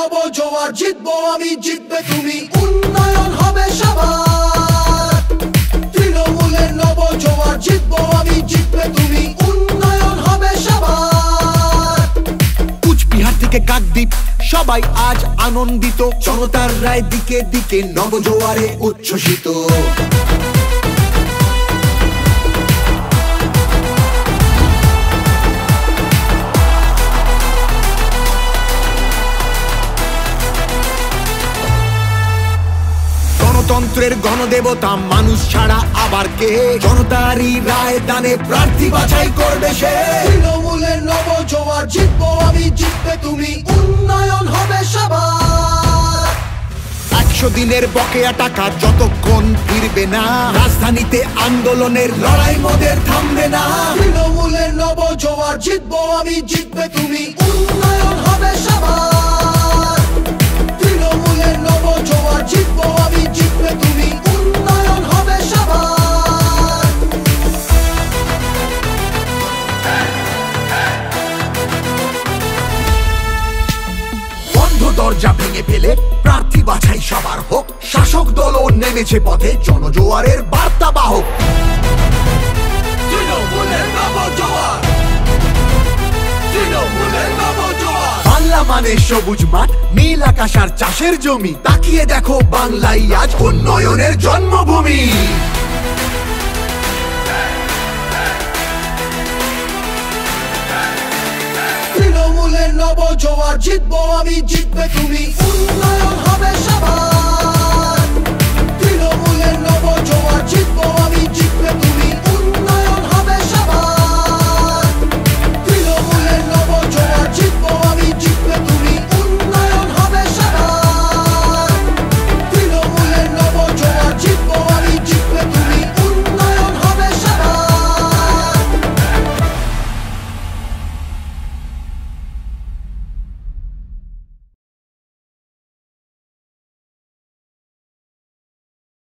নব জোয়ার, জিতবো আমি জিতবে তুমি, উন্নয়ন হবে সবার। তৃণমূলের নব জোয়ার, জিতবো আমি জিতবে তুমি, উন্নয়ন হবে সবার। কুচবিহার থেকে কাকদ্বীপ সবাই আজ আনন্দিত, জনতার রায় দিকে দিকে নবজোয়ারে উচ্ছ্বসিত। গণতন্ত্রের গণদেবতা মানুষ ছাড়া আবার কে, জনতারই রায় দানে প্রার্থী বাছাই করবে সে। তৃণমূলের নব জোয়ার, জিতবো আমি জিতবে তুমি, উন্নয়ন হবে সবার। 100 দিনের বকেয়া টাকা যতক্ষণ ফিরবে না, রাজধানীতে আন্দোলনের লড়াই মোদের থামবে না। তৃণমূলের নব জোয়ার, জিতবো আমি জিতবে তুমি, উন্নয়ন হবে সবার। তৃণমূলের নব জোয়ার, জিতবো আমি জিতবে তুমি, উন্নয়ন হবে সবার। বন্ধ দরজা ভেঙে ফেলে প্রার্থী বাছাই সবার হোক, শাসক দলও নেমেছে পথে জনজোয়ারের বার্তা বাহক। তৃণমূলের নব জোয়ার, তৃণমূলের নব জোয়ার। বাংলা মানে সবুজ মাঠ, নীল আকাশ আর চাষের জমি, তাকিয়ে দেখো বাংলাই আজ উন্নয়নের জন্মভূমি। তৃণমূলের নব জোয়ার, জিতবো আমি জিতবে তুমি, উন্নয়ন